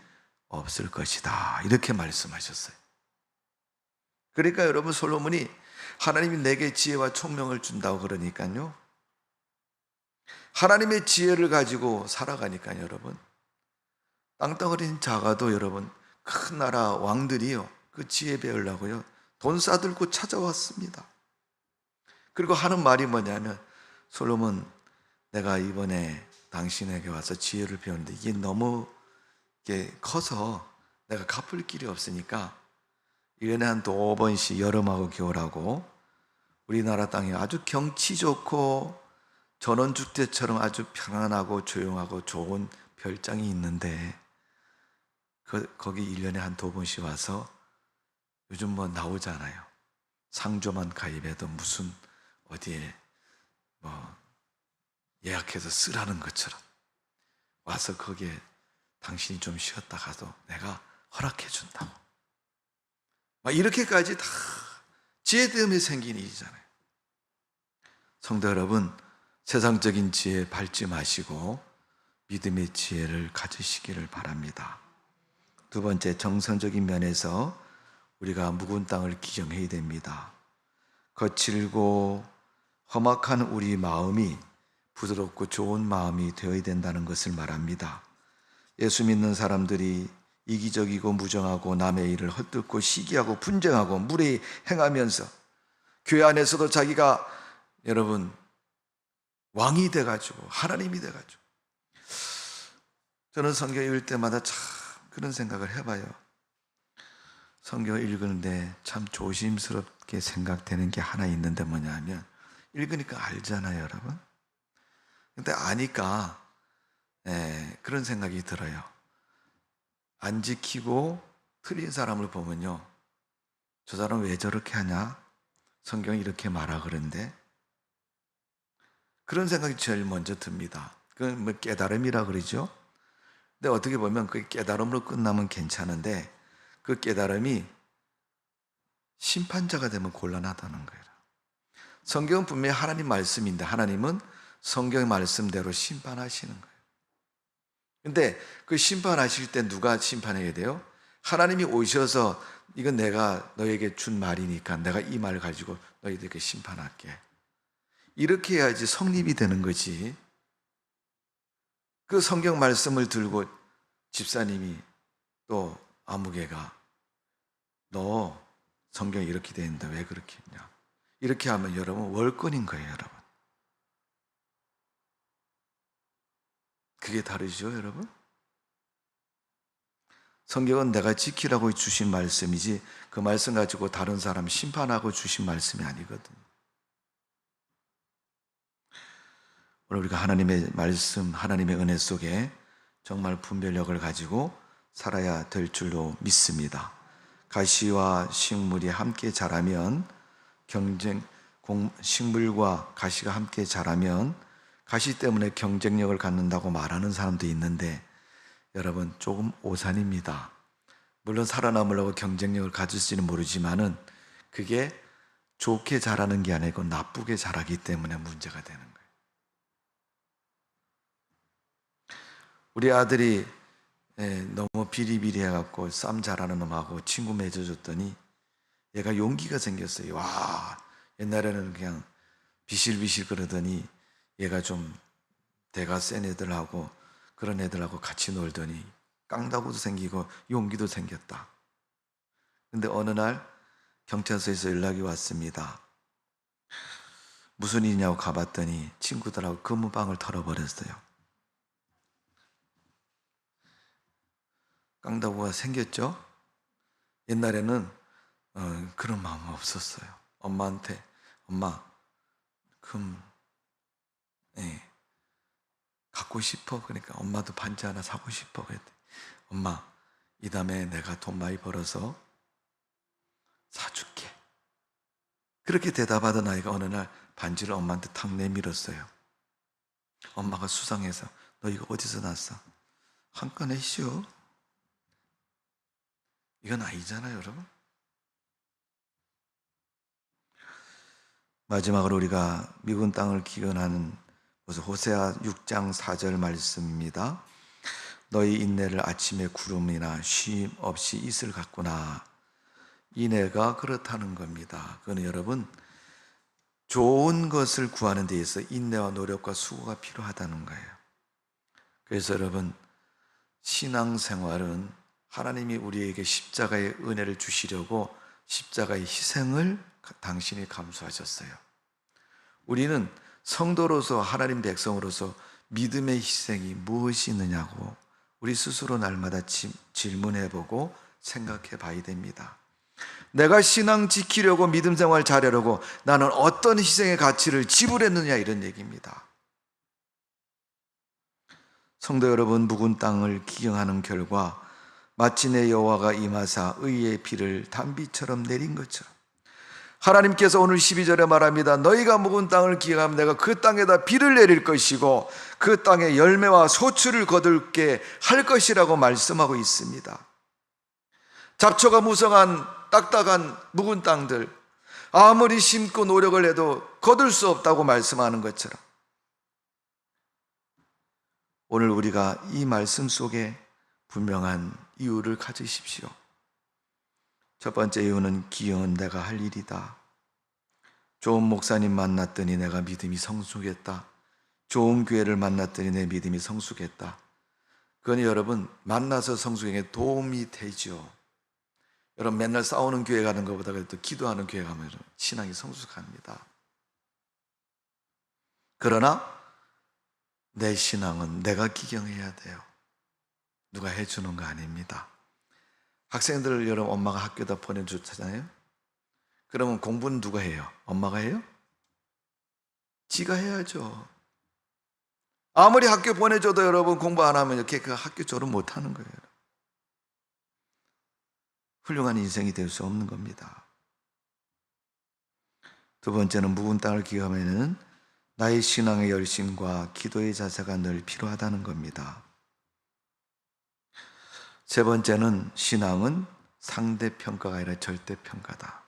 없을 것이다. 이렇게 말씀하셨어요. 그러니까 여러분, 솔로몬이 하나님이 내게 지혜와 총명을 준다고 그러니까요, 하나님의 지혜를 가지고 살아가니까 여러분, 땅덩어리는 작아도 여러분, 큰 나라 왕들이요, 그 지혜 배우려고요 돈 싸들고 찾아왔습니다. 그리고 하는 말이 뭐냐면, 솔로몬, 내가 이번에 당신에게 와서 지혜를 배우는데 이게 너무 이게 커서 내가 갚을 길이 없으니까 1년에 한 5번씩 여름하고 겨울하고 우리나라 땅에 아주 경치 좋고 전원주택처럼 아주 편안하고 조용하고 좋은 별장이 있는데 거기 1년에 한 2번씩 와서, 요즘 뭐 나오잖아요, 상조만 가입해도 무슨 어디에 뭐 예약해서 쓰라는 것처럼 와서 거기에 당신이 좀 쉬었다 가도 내가 허락해 준다고, 막 이렇게까지 다 지혜 때문에 생긴 일이잖아요. 성도 여러분, 세상적인 지혜 밟지 마시고 믿음의 지혜를 가지시기를 바랍니다. 두 번째, 정성적인 면에서 우리가 묵은 땅을 기경해야 됩니다. 거칠고 험악한 우리 마음이 부드럽고 좋은 마음이 되어야 된다는 것을 말합니다. 예수 믿는 사람들이 이기적이고 무정하고 남의 일을 헛듣고 시기하고 분쟁하고 무례히 행하면서 교회 안에서도 자기가 여러분 왕이 돼가지고 하나님이 돼가지고, 저는 성경 읽을 때마다 참 그런 생각을 해봐요. 성경을 읽는데 참 조심스럽게 생각되는 게 하나 있는데 뭐냐면, 읽으니까 알잖아요, 여러분. 근데 아니까 그런 생각이 들어요. 안 지키고 틀린 사람을 보면요, 저 사람 왜 저렇게 하냐? 성경이 이렇게 말하 그런데, 그런 생각이 제일 먼저 듭니다. 그건 뭐 깨달음이라 그러죠. 근데 어떻게 보면 그 깨달음으로 끝나면 괜찮은데, 그 깨달음이 심판자가 되면 곤란하다는 거예요. 성경은 분명히 하나님 말씀인데 하나님은 성경의 말씀대로 심판하시는 거예요. 근데 그 심판하실 때 누가 심판해야 돼요? 하나님이 오셔서 이건 내가 너에게 준 말이니까 내가 이 말 가지고 너희들에게 심판할게, 이렇게 해야지 성립이 되는 거지. 그 성경 말씀을 들고 집사님이 또 아무개가 너 성경이 이렇게 돼 있는데 왜 그렇게 했냐, 이렇게 하면 여러분 월권인 거예요, 여러분. 그게 다르죠, 여러분? 성경은 내가 지키라고 주신 말씀이지 그 말씀 가지고 다른 사람 심판하고 주신 말씀이 아니거든요. 오늘 우리가 하나님의 말씀, 하나님의 은혜 속에 정말 분별력을 가지고 살아야 될 줄로 믿습니다. 가시와 식물이 함께 자라면 식물과 가시가 함께 자라면 가시 때문에 경쟁력을 갖는다고 말하는 사람도 있는데, 여러분 조금 오산입니다. 물론 살아남으려고 경쟁력을 가질지는 모르지만은 그게 좋게 자라는 게 아니고 나쁘게 자라기 때문에 문제가 되는 거예요. 우리 아들이 너무 비리비리해갖고 쌈 잘하는 놈하고 친구 맺어줬더니 얘가 용기가 생겼어요. 와, 옛날에는 그냥 비실비실 그러더니 얘가 좀 대가 센 애들하고 그런 애들하고 같이 놀더니 깡다구도 생기고 용기도 생겼다. 근데 어느 날 경찰서에서 연락이 왔습니다. 무슨 일이냐고 가봤더니 친구들하고 근무방을 털어버렸어요. 깡다구가 생겼죠? 옛날에는 그런 마음은 없었어요. 엄마한테 엄마 금 갖고 싶어. 그러니까 엄마도 반지 하나 사고 싶어. 그랬더니 엄마 이 다음에 내가 돈 많이 벌어서 사줄게. 그렇게 대답하던 아이가 어느 날 반지를 엄마한테 탁 내밀었어요. 엄마가 수상해서 너 이거 어디서 났어? 한 건 했쇼. 이건 아니잖아요, 여러분. 마지막으로 우리가 미군 땅을 기근하는 호세아 6장 4절 말씀입니다. 너희 인내를 아침에 구름이나 쉼 없이 이슬 같구나. 인내가 그렇다는 겁니다. 그건 여러분 좋은 것을 구하는 데 있어서 인내와 노력과 수고가 필요하다는 거예요. 그래서 여러분 신앙생활은 하나님이 우리에게 십자가의 은혜를 주시려고 십자가의 희생을 당신이 감수하셨어요. 우리는 성도로서 하나님 백성으로서 믿음의 희생이 무엇이 있느냐고 우리 스스로 날마다 질문해보고 생각해 봐야 됩니다. 내가 신앙 지키려고 믿음 생활 잘하려고 나는 어떤 희생의 가치를 지불했느냐, 이런 얘기입니다. 성도 여러분, 묵은 땅을 기경하는 결과 마치 내 여호와가 임하사 의의 비를 단비처럼 내린 것처럼 하나님께서 오늘 12절에 말합니다. 너희가 묵은 땅을 기경하면 내가 그 땅에다 비를 내릴 것이고 그 땅에 열매와 소출을 거둘게 할 것이라고 말씀하고 있습니다. 잡초가 무성한 딱딱한 묵은 땅들, 아무리 심고 노력을 해도 거둘 수 없다고 말씀하는 것처럼 오늘 우리가 이 말씀 속에 분명한 이유를 가지십시오. 첫 번째 이유는 기경은 내가 할 일이다. 좋은 목사님 만났더니 내가 믿음이 성숙했다. 좋은 교회를 만났더니 내 믿음이 성숙했다. 그건 여러분 만나서 성숙에 도움이 되죠. 여러분 맨날 싸우는 교회 가는 것보다 그래도 기도하는 교회 가면 신앙이 성숙합니다. 그러나 내 신앙은 내가 기경해야 돼요. 누가 해주는 거 아닙니다. 학생들을 여러분 엄마가 학교에다 보내주잖아요. 그러면 공부는 누가 해요? 엄마가 해요? 지가 해야죠. 아무리 학교 보내줘도 여러분 공부 안 하면 이렇게 그 학교 졸업 못 하는 거예요. 훌륭한 인생이 될 수 없는 겁니다. 두 번째는 묵은 땅을 기경하면은 나의 신앙의 열심과 기도의 자세가 늘 필요하다는 겁니다. 세 번째는 신앙은 상대평가가 아니라 절대평가다.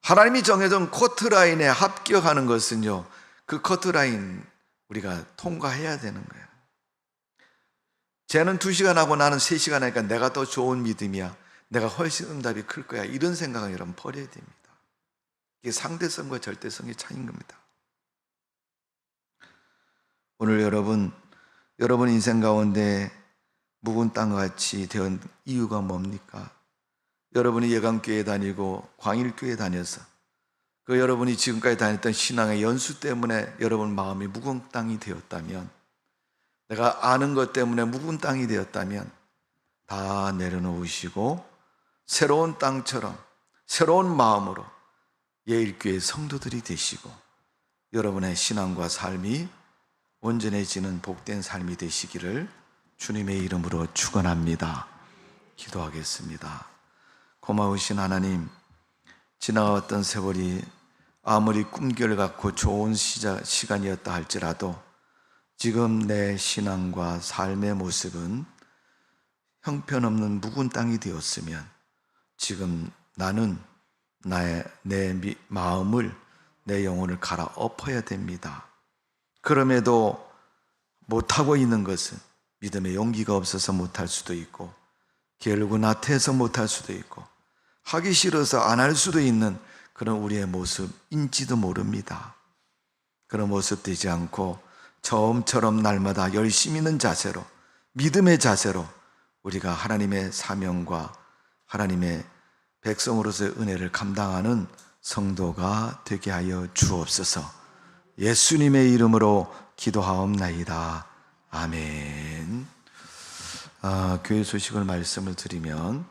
하나님이 정해준 커트라인에 합격하는 것은요, 그 커트라인 우리가 통과해야 되는 거예요. 쟤는 2시간 하고 나는 3시간 하니까 내가 더 좋은 믿음이야. 내가 훨씬 응답이 클 거야. 이런 생각은 여러분 버려야 됩니다. 이게 상대성과 절대성의 차이인 겁니다. 오늘 여러분 인생 가운데 묵은 땅같이 된 이유가 뭡니까? 여러분이 예강교회 다니고 광일교회 다녀서 그 여러분이 지금까지 다녔던 신앙의 연수 때문에 여러분 마음이 묵은 땅이 되었다면, 내가 아는 것 때문에 묵은 땅이 되었다면 다 내려놓으시고 새로운 땅처럼 새로운 마음으로 예일교회 성도들이 되시고 여러분의 신앙과 삶이 온전해지는 복된 삶이 되시기를 주님의 이름으로 축원합니다. 기도하겠습니다. 고마우신 하나님, 지나왔던 세월이 아무리 꿈결 같고 좋은 시간이었다 할지라도 지금 내 신앙과 삶의 모습은 형편없는 묵은 땅이 되었으면 지금 나는 내 마음을, 내 영혼을 갈아엎어야 됩니다. 그럼에도 못하고 있는 것은 믿음의 용기가 없어서 못할 수도 있고, 게으르고 나태해서 못할 수도 있고, 하기 싫어서 안 할 수도 있는 그런 우리의 모습인지도 모릅니다. 그런 모습 되지 않고 처음처럼 날마다 열심 있는 자세로, 믿음의 자세로 우리가 하나님의 사명과 하나님의 백성으로서의 은혜를 감당하는 성도가 되게 하여 주옵소서. 예수님의 이름으로 기도하옵나이다. 아멘. 교회 소식을 말씀을 드리면,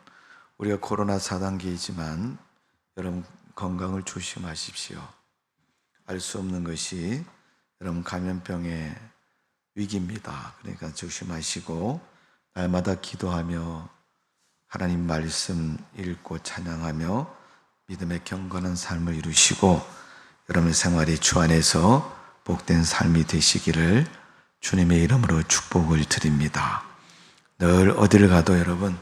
우리가 코로나 4단계이지만 여러분 건강을 조심하십시오. 알 수 없는 것이 여러분 감염병의 위기입니다. 그러니까 조심하시고 날마다 기도하며 하나님 말씀 읽고 찬양하며 믿음의 경건한 삶을 이루시고 여러분의 생활이 주 안에서 복된 삶이 되시기를 주님의 이름으로 축복을 드립니다. 늘 어디를 가도 여러분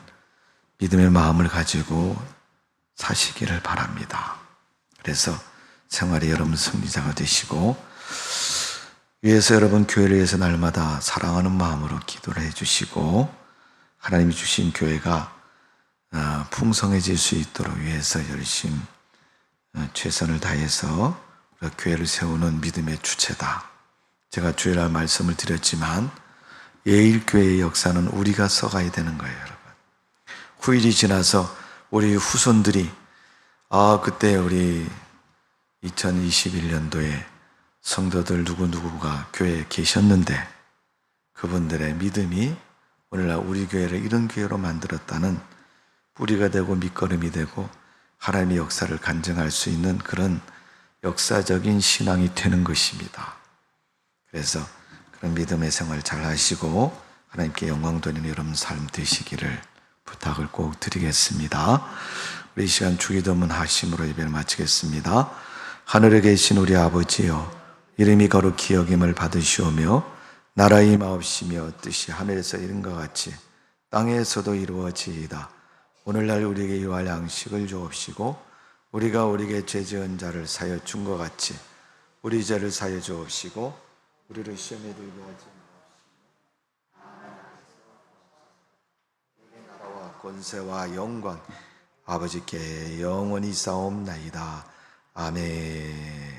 믿음의 마음을 가지고 사시기를 바랍니다. 그래서 생활이 여러분 승리자가 되시고, 위에서 여러분 교회를 위해서 날마다 사랑하는 마음으로 기도를 해주시고 하나님이 주신 교회가 풍성해질 수 있도록 위해서 열심히 최선을 다해서 우리가 교회를 세우는 믿음의 주체다. 제가 주일날 말씀을 드렸지만 예일교회의 역사는 우리가 써가야 되는 거예요, 여러분. 후일이 지나서 우리 후손들이 그때 우리 2021년도에 성도들 누구누구가 교회에 계셨는데 그분들의 믿음이 오늘날 우리 교회를 이런 교회로 만들었다는 뿌리가 되고 밑거름이 되고 하나님의 역사를 간증할 수 있는 그런 역사적인 신앙이 되는 것입니다. 그래서 그런 믿음의 생활 잘 하시고 하나님께 영광 돌리는 여러분 삶 되시기를 부탁을 꼭 드리겠습니다. 우리 이 시간 주기도문 하심으로 예배를 마치겠습니다. 하늘에 계신 우리 아버지여, 이름이 거룩히 여김을 받으시오며 나라의 임하옵시며 뜻이 하늘에서 이룬 것 같이 땅에서도 이루어지이다. 오늘날 우리에게 유할 양식을 주옵시고 우리가 우리에게 죄 지은 자를 사여 준 것 같이 우리 죄를 사여 주옵시고 우리를 시험에 들게 하지 마옵시고 나라와 권세와 영광 아버지께 영원히 싸움나이다. 아멘.